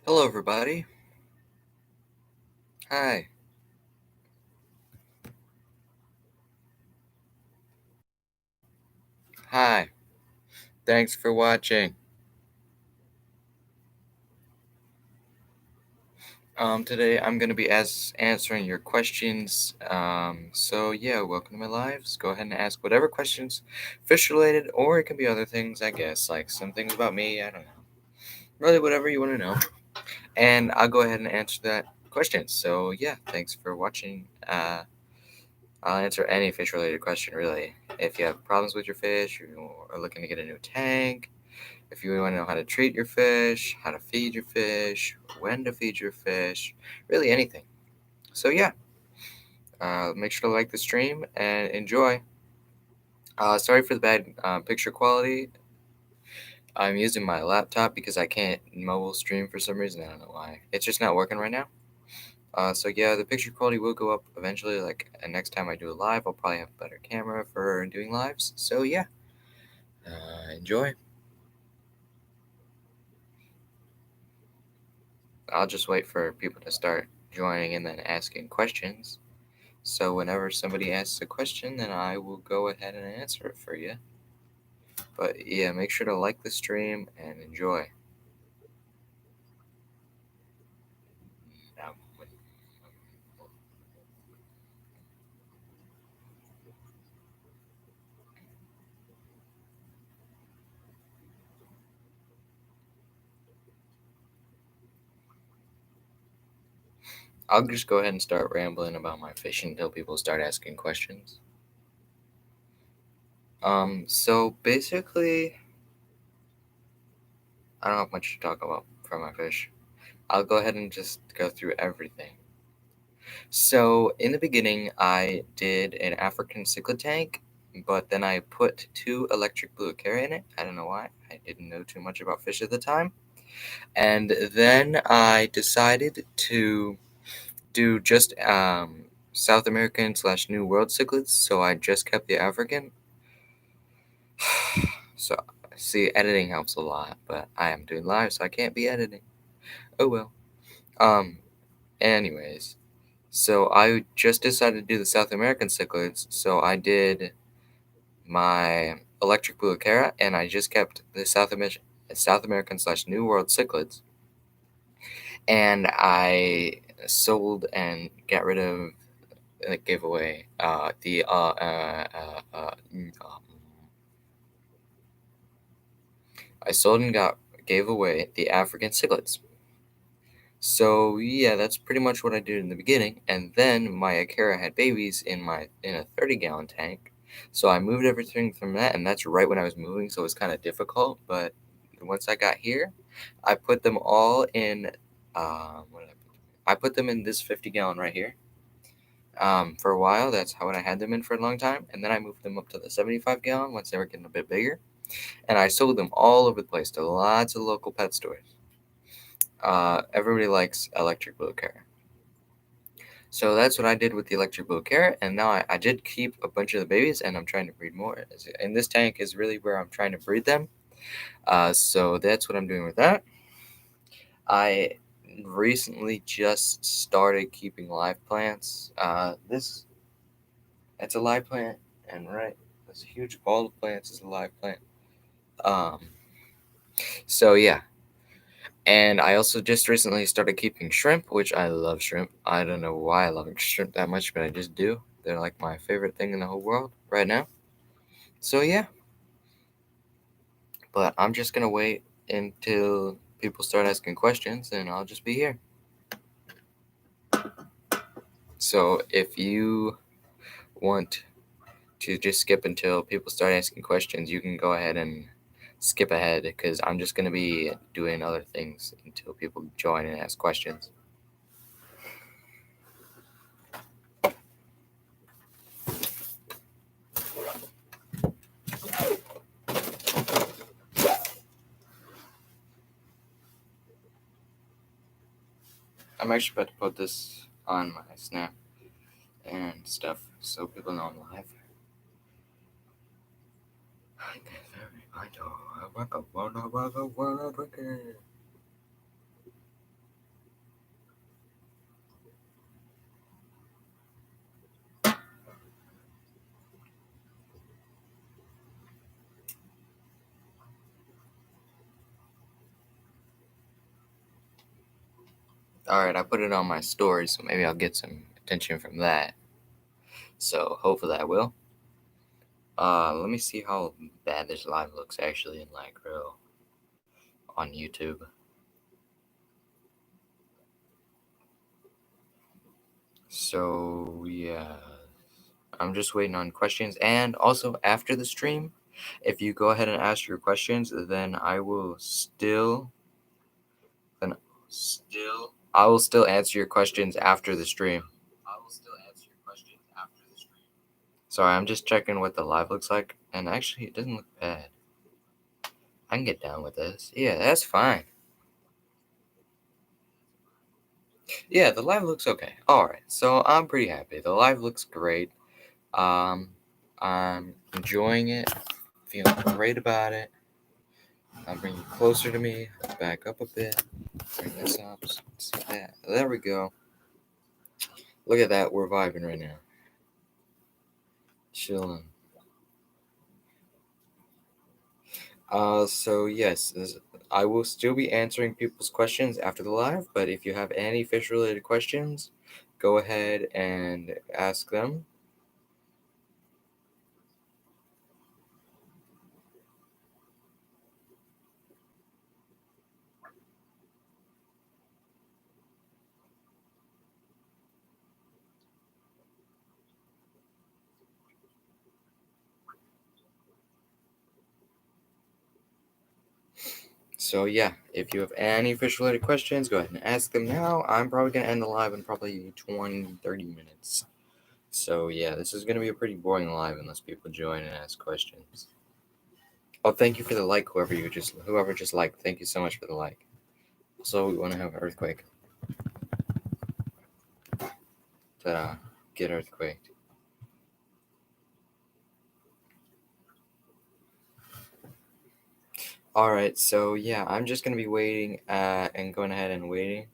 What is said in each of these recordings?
Hello, everybody. Hi. Hi. Thanks for watching. Today I'm going to be answering your questions. Yeah, welcome to my lives. Go ahead and ask whatever questions, fish related, or it can be other things, I guess, like some things about me. I don't know. Really, whatever you want to know. And I'll go ahead and answer that question. So, yeah, thanks for watching. I'll answer any fish related question, really. If you have problems with your fish, you are looking to get a new tank, if you want to know how to treat your fish, how to feed your fish, when to feed your fish, really anything. So, yeah, make sure to like the stream and enjoy. Sorry for the bad picture quality. I'm using my laptop because I can't mobile stream for some reason. I don't know why. It's just not working right now. Yeah, the picture quality will go up eventually. Next time I do a live, I'll probably have a better camera for doing lives. So, yeah, enjoy. I'll just wait for people to start joining and then asking questions. So whenever somebody asks a question, then I will go ahead and answer it for you. But yeah, make sure to like the stream and enjoy. Now, I'll just go ahead and start rambling about my fishing until people start asking questions. So basically, I don't have much to talk about for my fish. I'll go ahead and just go through everything. So in the beginning, I did an African cichlid tank, but then I put 2 electric blue acaria in it. I don't know why. I didn't know too much about fish at the time. And then I decided to do just South American / New World cichlids, so I just kept the African. So, see, editing helps a lot, but I am doing live, so I can't be editing. Oh well. Um, anyways, so I just decided to do the South American cichlids, so I did my electric blue acara, and I just kept the South American / New World cichlids. And I sold and got rid of, gave away I sold and gave away the African cichlids. So yeah, that's pretty much what I did in the beginning. And then my Akara had babies in a 30-gallon tank, so I moved everything from that, and that's right when I was moving, so it was kind of difficult. But once I got here, I put them all in. What did I put them in? I put them in this 50-gallon right here. For a while, that's how I had them in for a long time, and then I moved them up to the 75-gallon once they were getting a bit bigger, and I sold them all over the place to lots of local pet stores. Everybody likes electric blue care. So that's what I did with the electric blue carrot, and now I did keep a bunch of the babies, and I'm trying to breed more. And this tank is really where I'm trying to breed them. So that's what I'm doing with that. I recently just started keeping live plants. It's a live plant, and right, this huge ball of plants is a live plant. Um, so yeah, and I also just recently started keeping shrimp, which I love shrimp. I don't know why I love shrimp that much, but I just do. They're like my favorite thing in the whole world right now. So yeah, but I'm just gonna wait until people start asking questions, and I'll just be here. So if you want to just skip until people start asking questions, you can go ahead and skip ahead because I'm just gonna be doing other things until people join and ask questions. I'm actually about to put this on my Snap and stuff so people know I'm live. Alright, I put it on my story, so maybe I'll get some attention from that. So hopefully I will. Let me see how bad this live looks actually in like real on YouTube. So yeah, I'm just waiting on questions. And also after the stream, if you go ahead and ask your questions, then then I will still answer your questions after the stream. Sorry, I'm just checking what the live looks like, and actually it doesn't look bad. I can get down with this. Yeah, that's fine. Yeah, the live looks okay. Alright, so I'm pretty happy. The live looks great. Um, I'm enjoying it, feeling great about it. I'll bring you closer to me, back up a bit, bring this up, see that. There we go. Look at that, we're vibing right now. Chilling. So yes, I will still be answering people's questions after the live, but if you have any fish related questions, go ahead and ask them. So yeah, if you have any fish related questions, go ahead and ask them now. I'm probably going to end the live in probably 20, 30 minutes. So yeah, this is going to be a pretty boring live unless people join and ask questions. Oh, thank you for the like, whoever just liked. Thank you so much for the like. Also, we want to have an earthquake to get earthquaked. Alright, so yeah, I'm just going to be waiting and going ahead and waiting.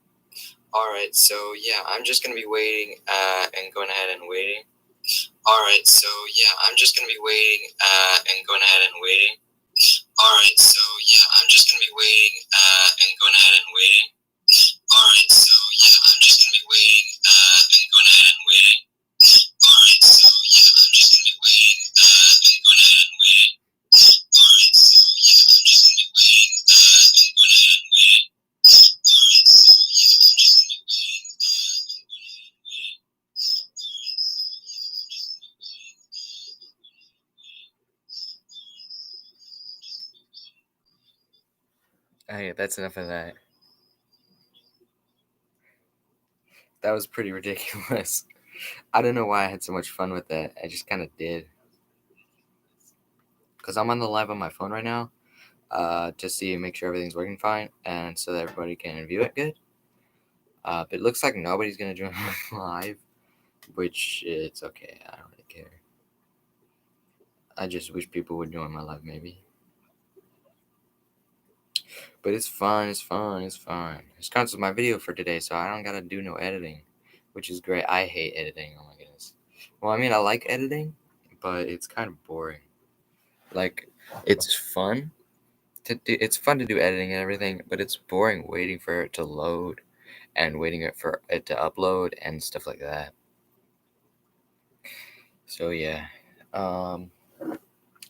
Alright, so yeah, I'm just going to be waiting and going ahead and waiting. Alright, so yeah, I'm just going to be waiting and going ahead and waiting. Alright, so yeah, I'm just going to be waiting and going ahead and waiting. Alright, so yeah, I'm just going to be waiting and going ahead and waiting. Alright, so yeah, I'm just going to be waiting and going ahead and waiting. Alright, so yeah, I'm just going to be waiting and going ahead and waiting. Alright, so yeah, I'm just going to be waiting and going ahead and waiting. Hey, that's enough of that. That was pretty ridiculous. I don't know why I had so much fun with that. I just kind of did. Because I'm on the live on my phone right now to see and make sure everything's working fine and so that everybody can view it good. But it looks like nobody's going to join live, which it's okay. I don't really care. I just wish people would join my live maybe. But it's fun, it's fun, it's fun. This counts as my video for today, so I don't gotta do no editing, which is great. I hate editing, oh my goodness. Well, I mean, I like editing, but it's kind of boring. Like, it's fun it's fun to do editing and everything, but it's boring waiting for it to load and waiting for it to upload and stuff like that. So yeah, um,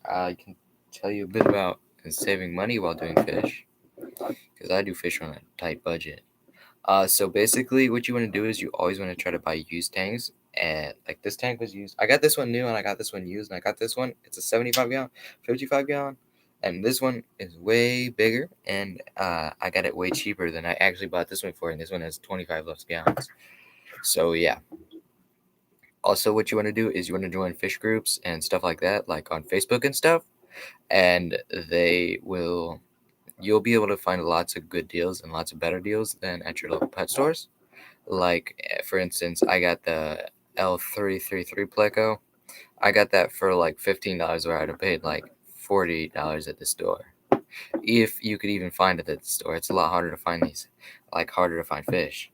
I can tell you a bit about saving money while doing fish, because I do fish on a tight budget. So basically, what you want to do is you always want to try to buy used tanks. And like this tank was used. I got this one new and I got this one used. And I got this one. It's a 75 gallon, 55 gallon. And this one is way bigger. And I got it way cheaper than I actually bought this one for. And this one has 25 less gallons. So yeah. Also, what you want to do is you want to join fish groups and stuff like that, like on Facebook and stuff. And you'll be able to find lots of good deals and lots of better deals than at your local pet stores. Like, for instance, I got the L333 Pleco. I got that for like $15 where I'd have paid like $48 at the store. If you could even find it at the store. It's a lot harder to find these, like harder to find fish.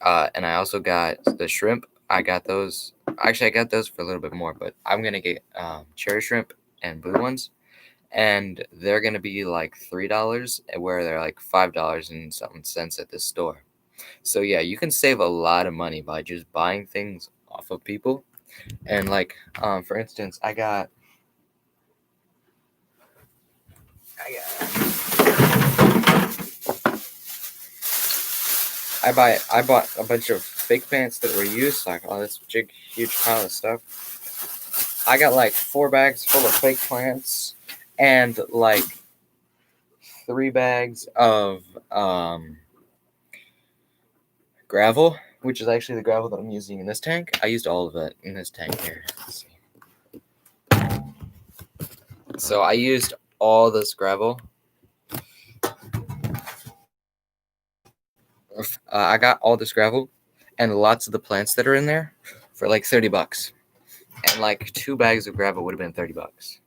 And I also got the shrimp. I got those. Actually, I got those for a little bit more, but I'm going to get cherry shrimp and blue ones. And they're going to be like $3, where they're like $5 and something cents at the store. So yeah, you can save a lot of money by just buying things off of people. And like, for instance, I bought a bunch of fake pants that were used. Like, oh, this big, huge pile of stuff. I got like 4 bags full of fake plants and like 3 bags of gravel, which is actually the gravel that I'm using in this tank. I used all of it in this tank here. Let's see. So I used all this gravel. I got all this gravel and lots of the plants that are in there for like $30. And like 2 bags of gravel would have been $30.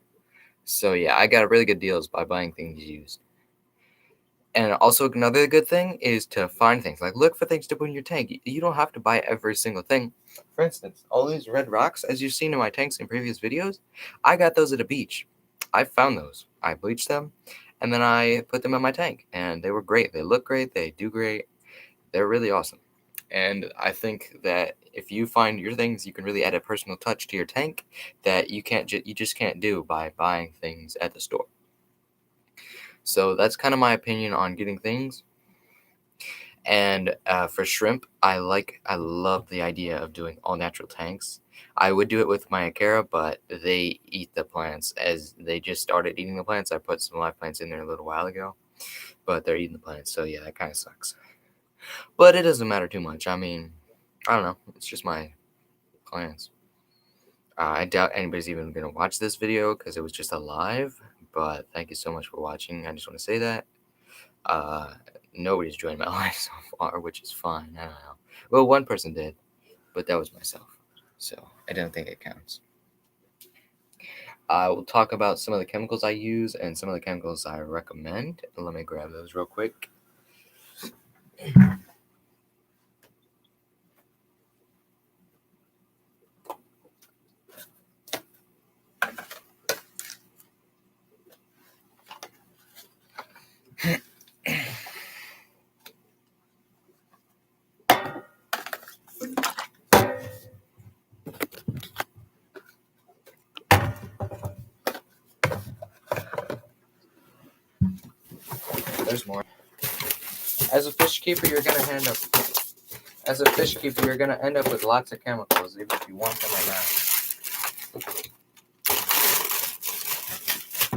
So yeah, I got really good deals by buying things used. And also another good thing is to find things. Like look for things to put in your tank. You don't have to buy every single thing. For instance, all these red rocks, as you've seen in my tanks in previous videos, I got those at a beach. I found those. I bleached them, and then I put them in my tank, and they were great. They look great. They do great. They're really awesome. And I think that if you find your things, you can really add a personal touch to your tank that you just can't do by buying things at the store. So that's kind of my opinion on getting things. And for shrimp, I love the idea of doing all natural tanks. I would do it with my Akara, but they eat the plants as they just started eating the plants. I put some live plants in there a little while ago, but they're eating the plants. So yeah, that kind of sucks. But it doesn't matter too much. I mean, I don't know. It's just my plants. I doubt anybody's even going to watch this video because it was just a live. But thank you so much for watching. I just want to say that. Nobody's joined my live so far, which is fine. I don't know. Well, one person did, but that was myself. So I don't think it counts. I will talk about some of the chemicals I use and some of the chemicals I recommend. Let me grab those real quick. There's more. As a fish keeper, you're gonna end up with lots of chemicals, even if you want them or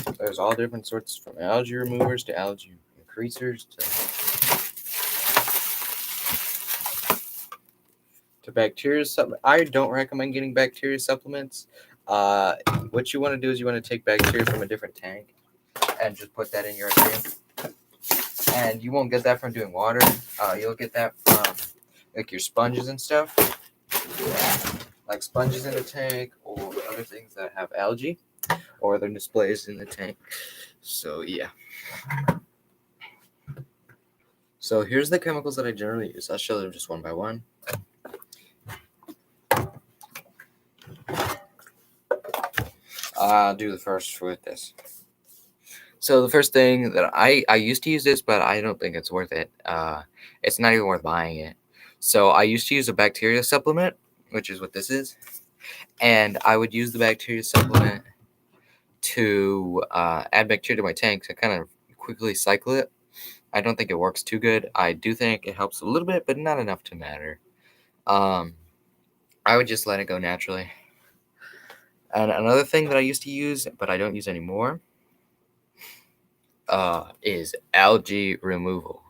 not. There's all different sorts, from algae removers to algae increasers to bacteria supplements. I don't recommend getting bacteria supplements. What you want to do is you want to take bacteria from a different tank and just put that in your aquarium. And you won't get that from doing water. You'll get that from like your sponges and stuff, like sponges in the tank or other things that have algae or other displays in the tank. So yeah. So here's the chemicals that I generally use. I'll show them just one by one. I'll do the first with this. So the first thing that I used to use this, but I don't think it's worth it. It's not even worth buying it. So I used to use a bacteria supplement, which is what this is. And I would use the bacteria supplement to add bacteria to my tank to kind of quickly cycle it. I don't think it works too good. I do think it helps a little bit, but not enough to matter. I would just let it go naturally. And another thing that I used to use, but I don't use anymore, is algae removal.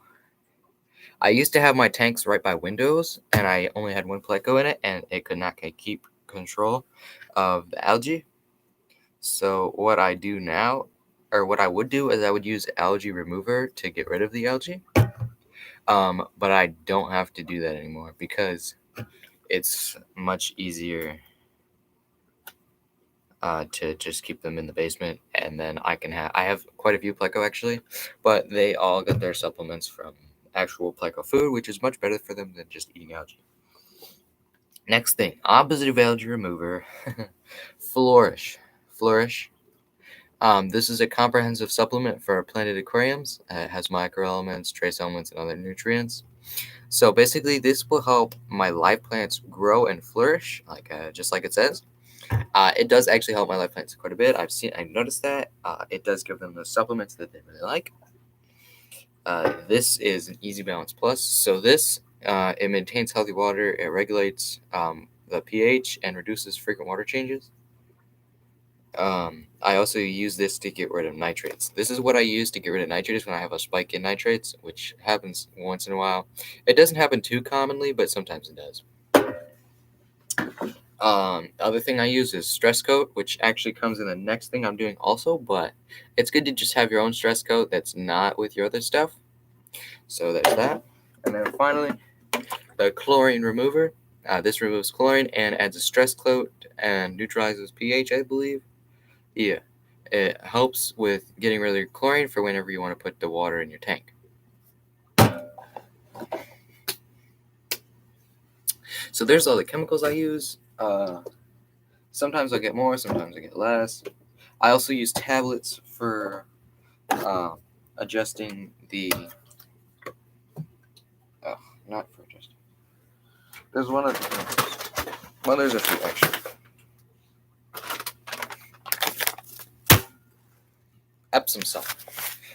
I used to have my tanks right by windows, and I only had one pleco in it, and it could not keep control of the algae. So what I do now, or what I would do, is I would use algae remover to get rid of the algae. But I don't have to do that anymore because it's much easier to just keep them in the basement, and then I have quite a few pleco actually, but they all get their supplements from actual pleco food, which is much better for them than just eating algae. Next thing, opposite of algae remover, Flourish. This is a comprehensive supplement for planted aquariums. It has microelements, trace elements, and other nutrients. So basically, this will help my live plants grow and flourish, like just like it says. It does actually help my live plants quite a bit. I've noticed that. It does give them the supplements that they really like. This is an Easy Balance Plus. So this it maintains healthy water. It regulates the pH and reduces frequent water changes. I also use this to get rid of nitrates. This is what I use to get rid of nitrates when I have a spike in nitrates, which happens once in a while. It doesn't happen too commonly, but sometimes it does. Other thing I use is stress coat, which actually comes in the next thing I'm doing also, but it's good to just have your own stress coat that's not with your other stuff. So there's that. And then finally, the chlorine remover. This removes chlorine and adds a stress coat and neutralizes pH, I believe. Yeah. It helps with getting rid of chlorine for whenever you want to put the water in your tank. So there's all the chemicals I use. Sometimes I get more, sometimes I get less. I also use tablets for adjusting the. Oh, not for adjusting. There's one other thing. Well, there's a few actually. Epsom salt.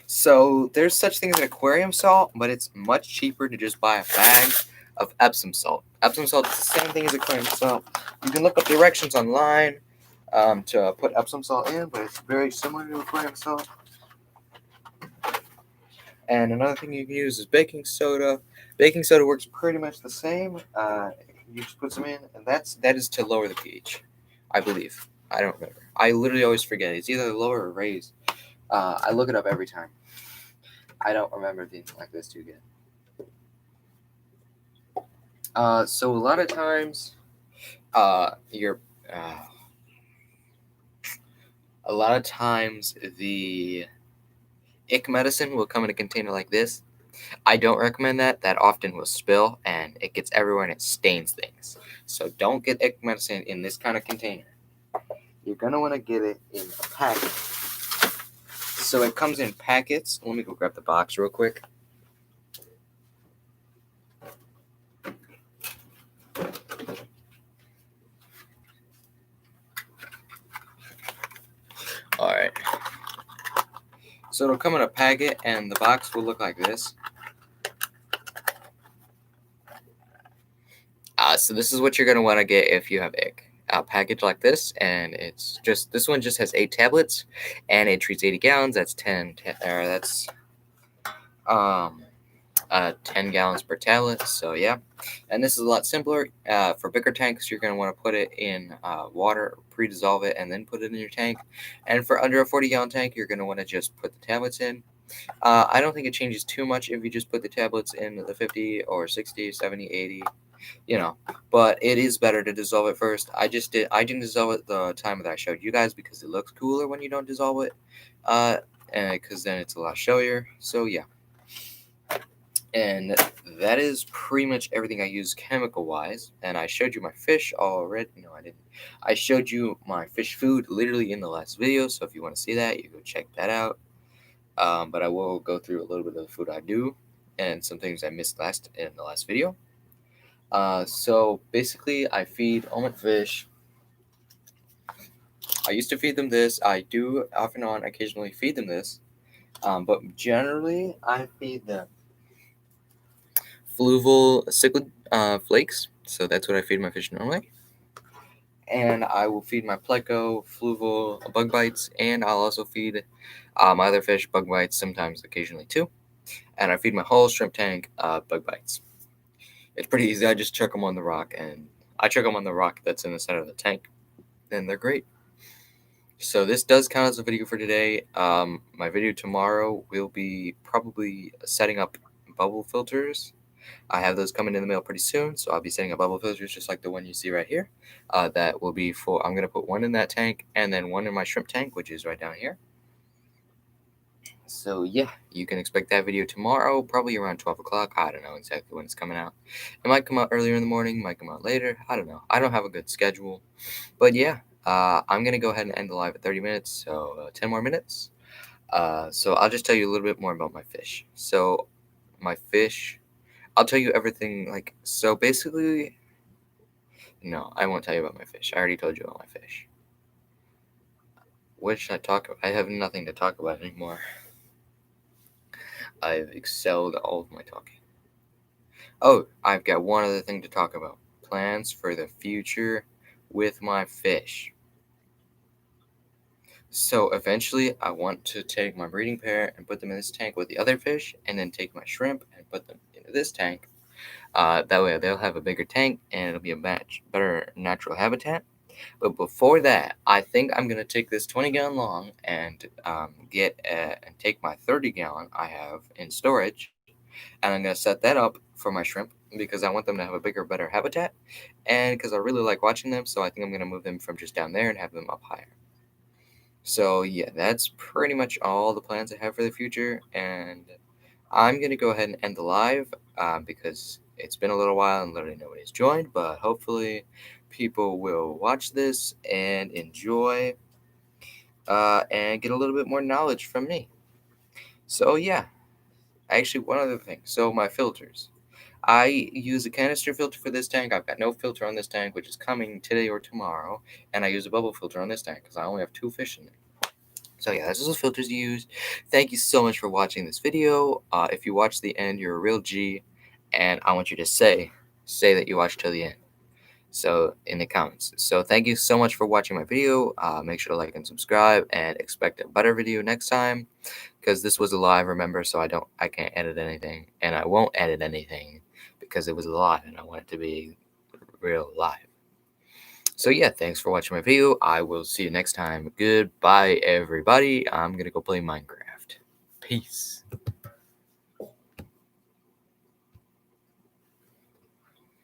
So there's such thing as an aquarium salt, but it's much cheaper to just buy a bag of Epsom salt. Epsom salt is the same thing as aquarium salt. You can look up directions online to put Epsom salt in, but it's very similar to aquarium salt. And another thing you can use is baking soda. Baking soda works pretty much the same. You just put some in, and that is to lower the pH, I believe. I don't remember. I literally always forget. It's either lower or raise. I look it up every time. I don't remember things like this too good. So a lot of times, the ick medicine will come in a container like this. I don't recommend that. That often will spill and it gets everywhere and it stains things. So don't get ick medicine in this kind of container. You're gonna want to get it in a packet. So it comes in packets. Let me go grab the box real quick. Alright. So it'll come in a packet and the box will look like this. So this is what you're going to want to get if you have ick. A package like this, and this one just has 8 tablets, and it treats 80 gallons. That's 10 gallons per tablet. So yeah, and this is a lot simpler. For bigger tanks, you're going to want to put it in water, pre-dissolve it, and then put it in your tank. And for under a 40-gallon tank, you're going to want to just put the tablets in. I don't think it changes too much if you just put the tablets in the 50 or 60, 70, 80. But it is better to dissolve it first. I didn't dissolve it the time that I showed you guys because it looks cooler when you don't dissolve it, because then it's a lot showier. So yeah, and that is pretty much everything I use chemical wise. And I showed you my fish already. No, I didn't. I showed you my fish food literally in the last video. So if you want to see that, you go check that out. But I will go through a little bit of the food I do and some things I missed in the last video. So basically, I feed all my fish. I used to feed them this. I do off and on occasionally feed them this. But generally, I feed them fluval cichlid flakes. So that's what I feed my fish normally. And I will feed my pleco, fluval, bug bites, and I'll also feed my other fish bug bites, sometimes occasionally too. And I feed my whole shrimp tank bug bites. It's pretty easy. I just chuck them on the rock, and I chuck them on the rock that's in the center of the tank, and they're great. So this does count as a video for today. My video tomorrow will be probably setting up bubble filters. I have those coming in the mail pretty soon, so I'll be setting up bubble filters just like the one you see right here. That will be for, I'm going to put one in that tank and then one in my shrimp tank, which is right down here. So yeah, you can expect that video tomorrow, probably around 12 o'clock. I don't know exactly when it's coming out. It might come out earlier in the morning, might come out later. I don't know. I don't have a good schedule. But yeah, I'm going to go ahead and end the live at 30 minutes, so 10 more minutes. So I'll just tell you a little bit more about my fish. So my fish, I'll tell you everything. Like, so basically, no, I won't tell you about my fish. I already told you about my fish. What should I talk about? I have nothing to talk about anymore. I've excelled all of my talking. Oh, I've got one other thing to talk about. Plans for the future with my fish. So eventually, I want to take my breeding pair and put them in this tank with the other fish, and then take my shrimp and put them into this tank. That way, they'll have a bigger tank, and it'll be a much better natural habitat. But before that, I think I'm gonna take this 20-gallon long and and take my 30-gallon I have in storage, and I'm gonna set that up for my shrimp because I want them to have a bigger, better habitat, and because I really like watching them. So I think I'm gonna move them from just down there and have them up higher. So yeah, that's pretty much all the plans I have for the future, and I'm gonna go ahead and end the live because it's been a little while and literally nobody's joined. But hopefully, people will watch this and enjoy and get a little bit more knowledge from me. So yeah, actually, one other thing. So my filters. I use a canister filter for this tank. I've got no filter on this tank, which is coming today or tomorrow, and I use a bubble filter on this tank because I only have 2 fish in it. So yeah, this is the filters you use. Thank you so much for watching this video. If you watch the end, you're a real G, and I want you to say that you watched till the end. So in the comments. So thank you so much for watching my video. Make sure to like and subscribe, and expect a better video next time, because this was a live. Remember, so I can't edit anything, and I won't edit anything because it was live, and I want it to be real live. So yeah, thanks for watching my video. I will see you next time. Goodbye, everybody. I'm gonna go play Minecraft. Peace.